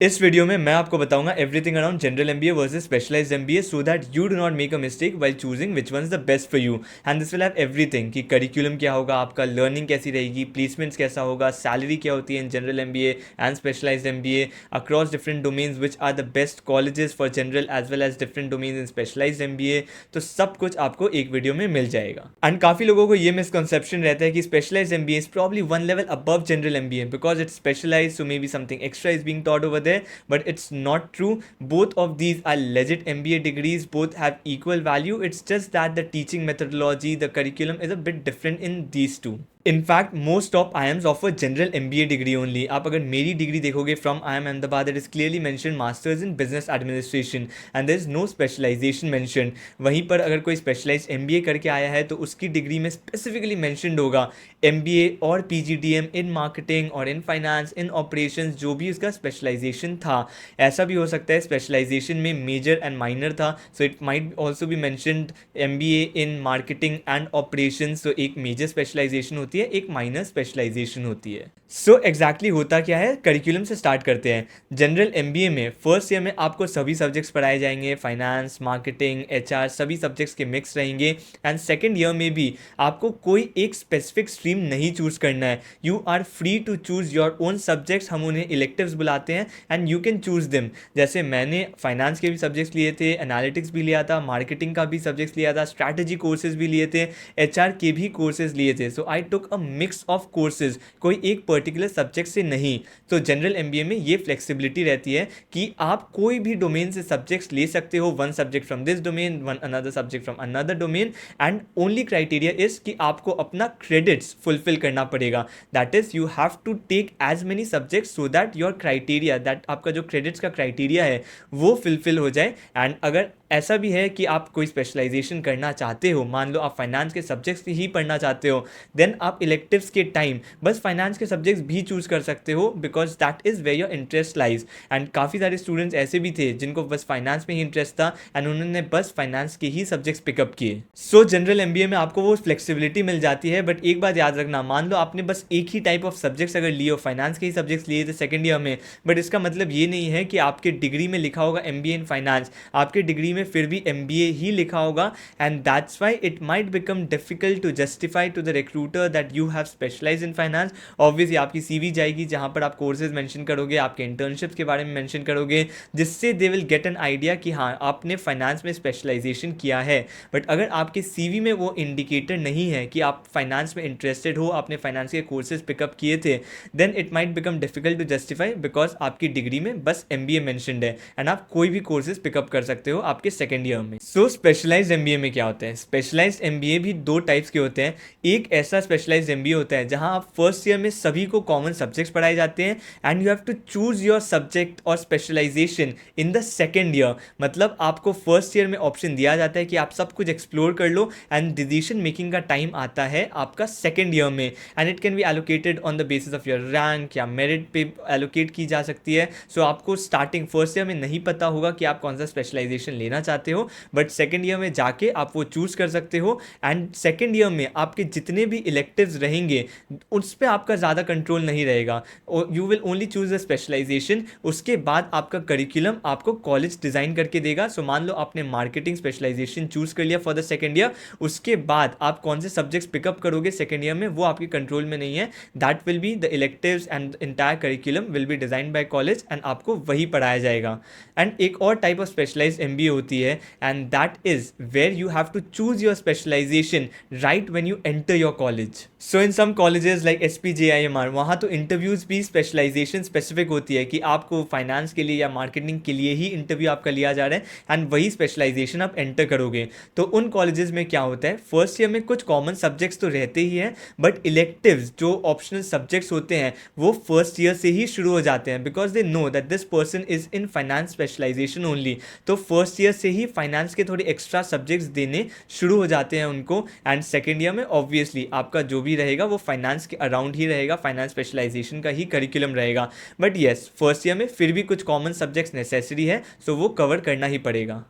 इस वीडियो में मैं आपको बताऊंगा everything around general MBA versus specialised MBA so that you do not make a mistake while choosing which one is the best for you. And this will have everything कि curriculum क्या होगा, आपका learning कैसी रहेगी, placements कैसा होगा, salary क्या होती है in general MBA and specialised MBA across different domains which are the best colleges for general as well as different domains in specialised MBA. तो सब कुछ आपको एक वीडियो में मिल जाएगा। एंड काफ़ी लोगों को ये मिसकंसेप्शन रहता है कि specialised MBA is probably one level above general MBA because it's specialised, so may be something extra is being taught over there, but it's not true. Both of these are legit MBA degrees, both have equal value. It's just that the teaching methodology, the curriculum is a bit different in these two. In fact most of IIMs offer general MBA degree only. आप अगर मेरी डिग्री देखोगे from IIM Ahmedabad, it is clearly mention masters in business administration and there is no specialisation mention. वहीं पर अगर कोई specialise MBA करके आया है तो उसकी डिग्री में स्पेसिफिकली मेंशनड होगा MBA और PGDM इन मार्केटिंग और इन फाइनेंस इन ऑपरेशंस, जो भी उसका स्पेशलाइजेशन था। ऐसा भी हो सकता है स्पेशलाइजेशन में मेजर एंड माइनर था, so it might also be mentioned MBA in marketing and operation. So एक मेजर स्पेशलाइजेशन होती है, एक माइनर स्पेशलाइजेशन होती है। सो एग्जैक्टली होता क्या है, करिकुलम से स्टार्ट करते हैं। जनरल MBA में फर्स्ट ईयर में आपको सभी सब्जेक्ट्स पढ़ाए जाएंगे, फाइनेंस, मार्केटिंग, HR, सभी सब्जेक्ट्स के मिक्स रहेंगे। एंड सेकेंड ईयर में भी आपको कोई एक स्पेसिफिक स्ट्रीम नहीं चूज करना है। You are free to choose your own subjects, हम उन्हें इलेक्टिव्स बुलाते हैं and you can choose them. जैसे मैंने फाइनेंस के भी सब्जेक्ट्स लिए थे, एनालिटिक्स भी लिया था, मार्केटिंग का भी सब्जेक्ट्स लिया था, स्ट्रैटेजी कोर्सेज भी लिए थे, HR के भी कोर्सेज लिए थे। सो आई टुक अ मिक्स ऑफ कोर्सेज, कोई एक पर्टिकुलर सब्जेक्ट से नहीं। तो जनरल MBA में ये फ्लेक्सिबिलिटी रहती है कि आप कोई भी डोमेन से सब्जेक्ट्स ले सकते हो, one subject from this domain, one another subject from another domain, and only criteria is कि आपको अपना क्रेडिट्स फुलफिल करना पड़ेगा। That is you have to take as many subjects so that your criteria, that आपका जो credits का criteria है वो फुलफिल हो जाए। एंड अगर ऐसा भी है कि आप कोई स्पेशलाइजेशन करना चाहते हो, मान लो आप फाइनेंस के सब्जेक्ट्स ही पढ़ना चाहते हो, देन आप इलेक्टिव्स के टाइम बस फाइनेंस के सब्जेक्ट्स भी चूज कर सकते हो because that is where your interest lies. And काफ़ी सारे स्टूडेंट्स ऐसे भी थे जिनको बस फाइनेंस में ही इंटरेस्ट था एंड उन्होंने बस फाइनेंस के ही सब्जेक्ट्स पिकअप किए। सो जनरल MBA में आपको वो फ्लेक्सिबिलिटी मिल जाती है। बट एक बात याद रखना, मान लो आपने बस एक ही टाइप ऑफ सब्जेक्ट्स अगर लिए हो, फाइनेंस के ही सब्जेक्ट्स लिए थे सेकेंड ईयर में, बट इसका मतलब ये नहीं है कि आपके डिग्री में लिखा होगा MBA इन फाइनेंस, आपके डिग्री में फिर भी MBA ही लिखा होगा। And that's why it might become difficult to justify to the recruiter that you have specialise in finance. Obviously आपकी CV जाएगी जहां पर आप कोर्सेज मेंशन करोगे, आपके इंटर्नशिप्स के बारे में मेंशन करोगे, जिससे they will get an idea कि हाँ आपने फाइनेंस में स्पेशलाइजेशन किया है। बट अगर आपके CV में वो इंडिकेटर नहीं है कि आप फाइनेंस में इंटरेस्टेड हो, आपने फाइनेंस के कोर्सेज पिकअप किए थे, then it might become difficult to justify because आपकी डिग्री में बस MBA मेंशनड है एंड आप कोई भी कोर्सेज पिकअप कर सकते हो आपके सेकेंड ईयर में। सो स्पेशलाइज्ड MBA में क्या होता है, स्पेशलाइज्ड MBA भी दो टाइप्स के होते हैं। एक ऐसा स्पेशलाइज्ड MBA होता है जहां आप फर्स्ट ईयर में सभी को कॉमन सब्जेक्ट्स पढ़ाए जाते हैं and you have to choose your subject और specialisation in the second year. मतलब आपको फर्स्ट ईयर में ऑप्शन दिया जाता है कि आप सब कुछ एक्सप्लोर कर लो एंड डिसीजन मेकिंग का टाइम आता है आपका सेकेंड ईयर में। And it can be allocated on the basis of your rank या मेरिट पे एलोकेट की जा सकती है। सो आपको स्टार्टिंग फर्स्ट ईयर में नहीं पता होगा कि आप कौन सा स्पेशलाइजेशन लेना चाहते हो, बट सेकेंड ईयर में जाके आप वो चूज कर सकते हो। एंड सेकेंड ईयर में आपके जितने भी इलेक्टिव्स रहेंगे उस पर आपका ज़्यादा कंट्रोल नहीं रहेगा, you will only choose the specialisation. उसके बाद आपका करिकुलम आपको कॉलेज डिज़ाइन करके देगा। सो मान लो आपने मार्केटिंग स्पेशलाइजेशन चूज कर लिया फॉर द सेकेंड ईयर, उसके बाद आप कौन से सब्जेक्ट्स पिकअप करोगे सेकेंड ईयर में वो आपके कंट्रोल में नहीं है। That will be the electives and entire curriculum will be design by college and आपको वही पढ़ाया जाएगा। एंड एक और टाइप ऑफ स्पेशलाइज्ड MBA होती है and that is where you have to choose your specialisation right when you enter your college. So in some colleges like SPJIMR, वहाँ तो इंटरव्यूज भी स्पेशलाइजेशन स्पेसिफिक होती है कि आपको फाइनेंस के लिए या मार्केटिंग के लिए ही इंटरव्यू आपका लिया जा रहा है एंड वही स्पेशलाइजेशन आप एंटर करोगे। तो उन कॉलेजेस में क्या होता है, फर्स्ट ईयर में कुछ कॉमन सब्जेक्ट्स तो रहते ही हैं, बट इलेक्टिव्स जो ऑप्शनल सब्जेक्ट्स होते हैं वो फर्स्ट ईयर से ही शुरू हो जाते हैं because they know that this person is in finance specialisation only. तो फर्स्ट ईयर से ही फाइनेंस के थोड़े एक्स्ट्रा सब्जेक्ट्स देने शुरू हो जाते हैं उनको। एंड सेकेंड ईयर में ऑब्वियसली आपका जो भी रहेगा वो फाइनेंस के अराउंड ही रहेगा, फाइनेंस स्पेशलाइजेशन का ही करिकुलम रहेगा। बट येस, फर्स्ट ईयर में फिर भी कुछ कॉमन सब्जेक्ट्स नेसेसरी है, सो वो कवर करना ही पड़ेगा।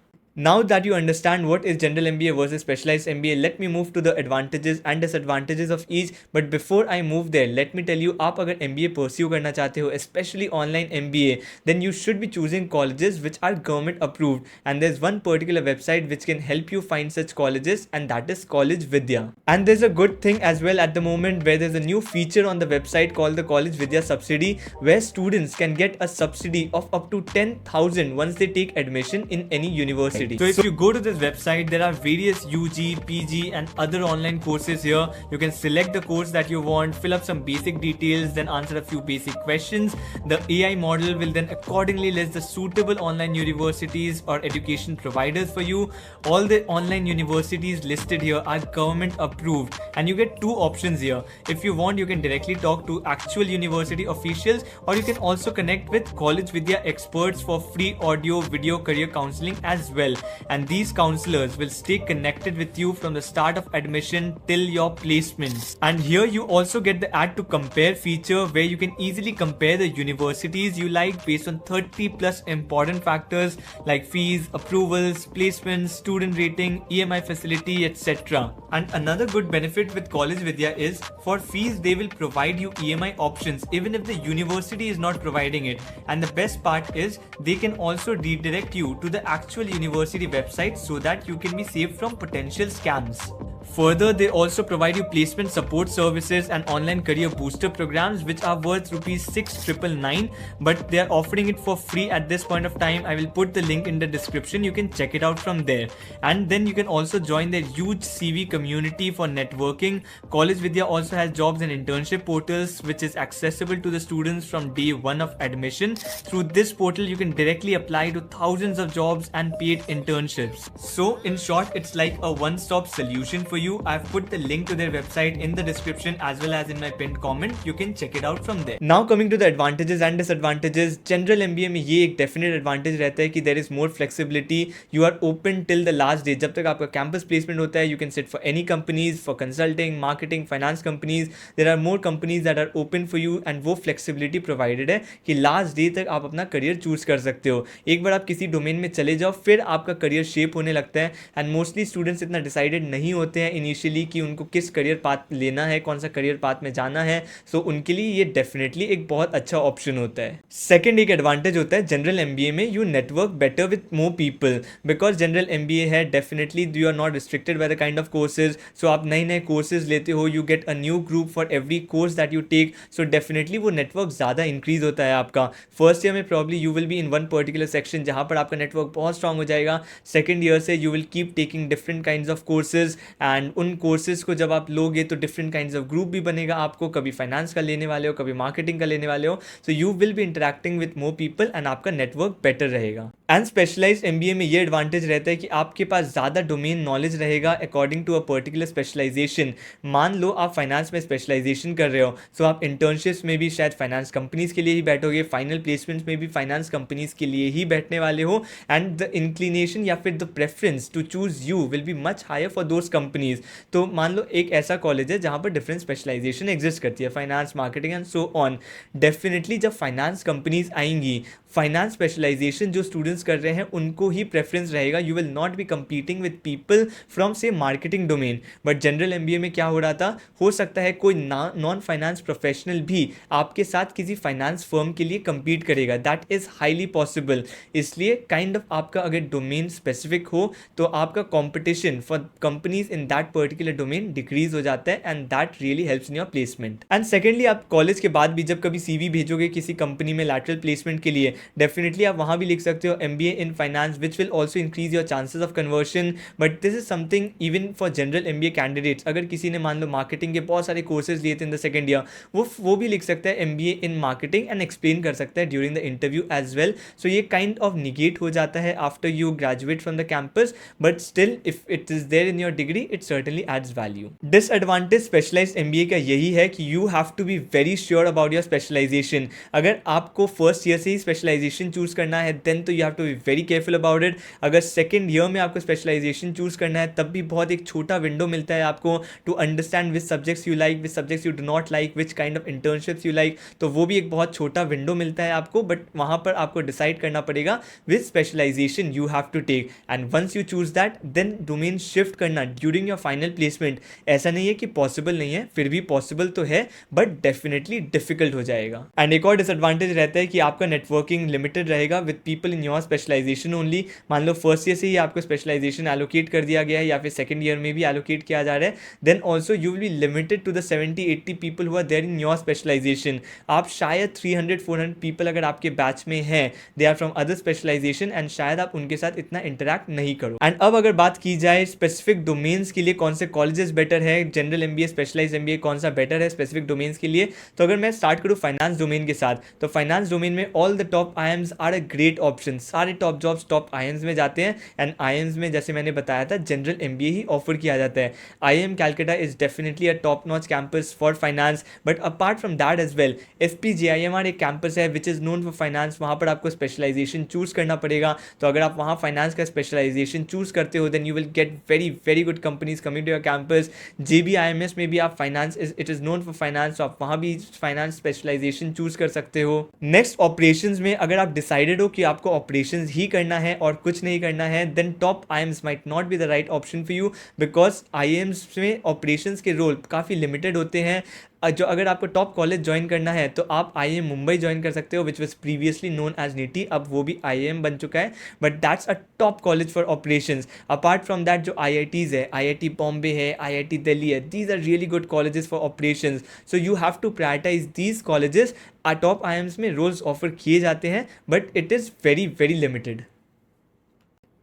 Now that you understand what is general MBA versus specialized MBA, let me move to the advantages and disadvantages of each. But before I move there, let me tell you, आप अगर MBA pursue करना चाहते हो, especially online MBA, then you should be choosing colleges which are government approved. And there's one particular website which can help you find such colleges, and that is College Vidya. And there's a good thing as well at the moment, where there's a new feature on the website called the College Vidya subsidy, where students can get a subsidy of up to 10,000 once they take admission in any university. So if you go to this website, there are various UG, PG and other online courses here. You can select the course that you want, fill up some basic details, then answer a few basic questions. The AI model will then accordingly list the suitable online universities or education providers for you. All the online universities listed here are government approved, and you get two options here. If you want, you can directly talk to actual university officials, or you can also connect with College Vidya experts for free audio video career counseling as well. And these counselors will stay connected with you from the start of admission till your placements. And here you also get the add to compare feature, where you can easily compare the universities you like based on 30 plus important factors like fees, approvals, placements, student rating, EMI facility, etc. And another good benefit with College Vidya is, for fees they will provide you EMI options even if the university is not providing it. And the best part is, they can also redirect you to the actual university website so that you can be saved from potential scams. Further, they also provide you placement support services and online career booster programs, which are worth rupees 6,999, but they are offering it for free at this point of time. I will put the link in the description. You can check it out from there. And then you can also join their huge CV community for networking. College Vidya also has jobs and internship portals, which is accessible to the students from day one of admission. Through this portal, you can directly apply to thousands of jobs and paid internships. So in short, it's like a one-stop solution for you. I've put the link to their website in the description as well as in my pinned comment. You can check it out from there. Now coming to the advantages and disadvantages, general MBA में ये एक definite advantage रहता है कि there is more flexibility. You are open till the last day. जब तक आपका campus placement होता है, you can sit for any companies, for consulting, marketing, finance companies. There are more companies that are open for you, and वो flexibility provided है कि last day तक आप अपना career choose कर सकते हो. एक बार आप किसी domain में चले जाओ, फिर आपका career shape होने लगता है. And mostly students इतना decided नहीं होते हैं इनिशियली कि उनको किस करियर पाथ लेना है, कौन सा करियर पाथ में जाना है. सो उनके लिए ये डेफिनेटली एक बहुत अच्छा ऑप्शन होता है. सेकंड एक एडवांटेज होता है जनरल एमबीए में, you network better with more people. Because general MBA है, definitely you are not restricted by the kind of courses. So आप नए नए कोर्सेज लेते हो, you get a new group for every course that you take. So definitely वो network ज़्यादा increase होता है आपका. फर्स्ट ईयर में probably you will be in one particular section जहाँ पर आपका नेटवर्क बहुत स्ट्रांग हो जाएगा. सेकेंड ईयर से you will keep taking different kinds of courses, and उन कोर्सेज को जब आप लोगे तो डिफरेंट काइंड्स ऑफ ग्रुप भी बनेगा आपको. कभी फाइनेंस का लेने वाले हो, कभी मार्केटिंग का लेने वाले हो. So you will be interacting with more people and आपका नेटवर्क बेटर रहेगा. एंड स्पेशलाइज्ड एमबीए में ये एडवांटेज रहता है कि आपके पास ज़्यादा डोमेन नॉलेज रहेगा according to a particular specialisation. मान लो आप फाइनेंस में स्पेशलाइजेशन कर रहे हो, सो आप इंटर्नशिप्स में भी शायद फाइनेंस कंपनीज के लिए ही बैठोगे, फाइनल प्लेसमेंट्स में भी फाइनेंस कंपनीज के लिए ही बैठने वाले हो. एंड द इंक्लिनेशन या फिर the preference to choose you will be much higher for those companies. तो मान लो एक ऐसा कॉलेज है जहाँ पर डिफरेंट स्पेशलाइजेशन एग्जिस्ट करती है, finance, marketing and so on. Definitely जब फाइनेंस कंपनीज आएंगी, फाइनेंस स्पेशलाइजेशन जो स्टूडेंट्स कर रहे हैं उनको ही प्रेफरेंस रहेगा. You will not be competing with people from say marketing domain. But general MBA में क्या हो रहा था, हो सकता है कोई नॉन फाइनेंस प्रोफेशनल भी आपके साथ किसी फाइनेंस फर्म के लिए compete करेगा. That is highly possible. इसलिए काइंड ऑफ आपका अगर डोमेन स्पेसिफिक हो तो आपका competition for companies in that particular domain decrease हो जाता है, and that really helps in your placement. And secondly, आप कॉलेज के बाद भी जब कभी CV भेजोगे किसी कंपनी में लैटरल प्लेसमेंट के लिए, डेफिनेटली आप वहाँ भी लिख सकते हो MBA in finance, which will also increase your chances of conversion. But this is something even for general MBA candidates. अगर किसी ने मान लो मार्केटिंग के बहुत सारे कोर्सेज लिए थे इन द सेकेंड ईयर, वो भी लिख सकता है MBA in marketing and explain कर सकता है during the interview as well. So ये काइंड ऑफ निगेट हो जाता है after you graduate from the campus, but still if it is there in your degree, it certainly adds value. Disadvantage specialised MBA का यही है कि you have to be very sure about your specialisation. अगर आपको first year से ही specialisation choose करना है, then तो you have to be very careful about it. अगर सेकेंड ईयर में आपको स्पेशलाइजेशन चूज करना है तब भी बहुत एक छोटा विंडो मिलता है आपको to understand which subjects you like, which subjects you do not like, which kind of internships you like. तो वो भी एक बहुत छोटा विंडो मिलता है आपको, बट वहाँ पर आपको डिसाइड करना पड़ेगा which specialisation you have to take. And once you choose that then domain shift करना ड्यूरिंग योर फाइनल प्लेसमेंट ऐसा नहीं है कि पॉसिबल नहीं है, फिर भी पॉसिबल तो है बट डेफिनेटली डिफिकल्ट हो जाएगा. एंड एक और डिसएडवांटेज रहता है कि आपका नेटवर्किंग लिमिटेड रहेगा with people in your specialisation only. मान लो फर्स्ट ईयर से ही आपको स्पेशलाइजेशन एलोकेट कर दिया गया है या फिर सेकंड ईयर में भी एलोकेट किया जा रहा है, then also you will be limited to the 70-80 people who are there in your specialisation. आप शायद 300-400 पीपल अगर आपके बैच में हैं, they are from other specialisation, and शायद आप उनके साथ इतना इंटरैक्ट नहीं करो. एंड अब अगर बात की जाए स्पेसिफिक डोमेन्स के लिए कौन से कॉलेजेस बेटर है, जनरल एमबीए, स्पेशलाइज्ड एमबीए कौन सा बेटर है स्पेसिफिक डोमेन्स के लिए, तो अगर मैं स्टार्ट करूँ फाइनेंस डोमेन के साथ, तो फाइनेंस डोमेन में all the top IIMs are a great option. सारे टॉप जॉब्स टॉप आईएम्स में जाते हैं. एंड आईएम्स में जैसे मैंने बताया था जनरल एमबीए ही ऑफर किया जाता है. IIM Calcutta is definitely a top notch campus for finance, but apart from that as well FPGIMR एक कैंपस है which is known for finance. वहाँ पर आपको स्पेशलाइजेशन चूज करना पड़ेगा. तो अगर आप वहाँ फाइनेंस का स्पेशलाइजेशन चूज करते हो then you will get very very good companies coming to your campus. JBIMS में भी आप finance it is known for finance, तो आप वहाँ भी फाइनेंस स्पेशलाइजेशन चूज कर सकते हो. नेक्स्ट ऑपरेशंस में अगर आप डिसाइडेड हो कि आपको ऑपरेशंस ही करना है और कुछ नहीं करना है, then top IIMs might not be the right option for you, because IIMs में ऑपरेशंस के रोल काफ़ी लिमिटेड होते हैं. जो अगर आपको टॉप कॉलेज ज्वाइन करना है तो आप आईएम मुंबई ज्वाइन कर सकते हो which was previously known as NITIE, अब वो भी आईएम बन चुका है, but that's a top college for operations. Apart from that जो आईआईटीज़ है, आईआईटी बॉम्बे है, आईआईटी दिल्ली है, these are really good colleges for operations. So you have to prioritise these colleges. Top IIMs में रोल्स ऑफर किए जाते हैं but it is very very limited.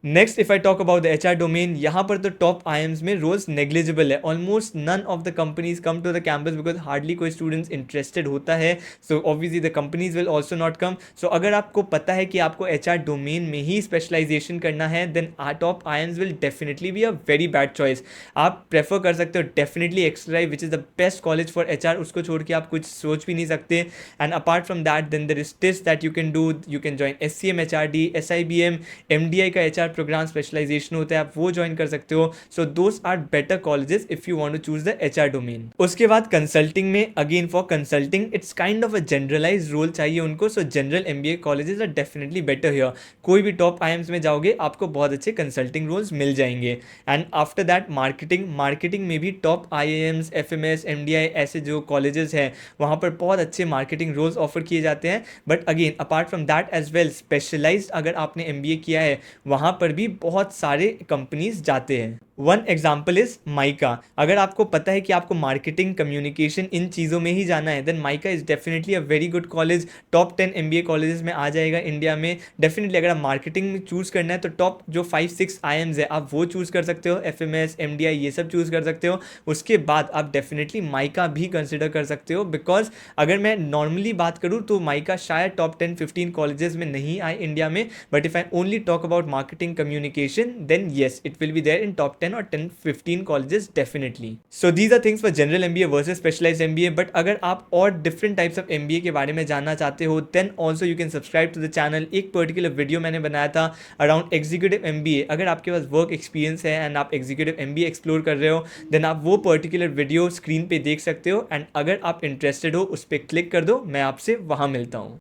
Next if I talk about the HR domain, यहाँ पर तो top IIMs में roles negligible है. Almost none of the companies come to the campus because hardly कोई students interested होता है. So obviously the companies will also not come. So अगर आपको पता है कि आपको एचआर डोमेन में ही स्पेशलाइजेशन करना है then top IIMs will definitely be a very bad choice. आप प्रेफर कर सकते हो definitely XLRI which is the best college for HR, उसको छोड़ के आप कुछ सोच भी नहीं सकते. And apart from that then there is TISS that you can do. You can join SCM, HRD, SIBM, MDI का एचआर प्रोग्राम स्पेशलाइजेशन होता है, आप वो ज्वाइन कर सकते हो. So those are better colleges if you want to choose the HR domain. उसके बाद कंसल्टिंग में again for consulting it's kind of a generalised role चाहिए उनको. So general MBA colleges are definitely better here. कोई भी top IIMs में जाओगे आपको बहुत अच्छे कंसल्टिंग रोल्स मिल जाएंगे. एंड आफ्टर दैट मार्केटिंग में भी टॉप आईएएम्स, एफएमएस, एमडीआई ऐसे जो कॉलेजेस हैं वहाँ पर बहुत अच्छे मार्केटिंग रोल्स ऑफर किए जाते हैं. But again apart from that as well specialised अगर आपने एमबीए किया है वहाँ पर भी बहुत सारे कंपनीज जाते हैं. One example is mica. अगर आपको पता है कि आपको मार्केटिंग, कम्युनिकेशन इन चीज़ों में ही जाना है then MICA is definitely a very good college. Top 10 MBA colleges में आ जाएगा इंडिया में. डेफिनेटली अगर आप मार्केटिंग में चूज़ करना है तो टॉप जो 5-6 आईएम्स है आप वो चूज़ कर सकते हो, एफएमएस, एमडीआई ये सब चूज़ कर सकते हो. उसके बाद आप डेफिनेटली माइका भी कंसिडर कर सकते हो बिकॉज अगर मैं नॉर्मली बात करूँ तो माइका शायद टॉप 10-15 कॉलेजेस में नहीं आए इंडिया में, but if I only talk about marketing, communication then yes it will be there in top 10 or 10-15 colleges definitely. So these are things for general MBA versus specialized MBA. But अगर आप और different types of MBA के बारे में जानना चाहते हो then also you can subscribe to the channel. एक particular video मैंने बनाया था around executive MBA. अगर आपके पास work experience है and आप executive MBA explore कर रहे हो then आप वो particular video screen पे देख सकते हो. and अगर आप interested हो उस पर click कर दो, मैं आपसे वहाँ मिलता हूँ.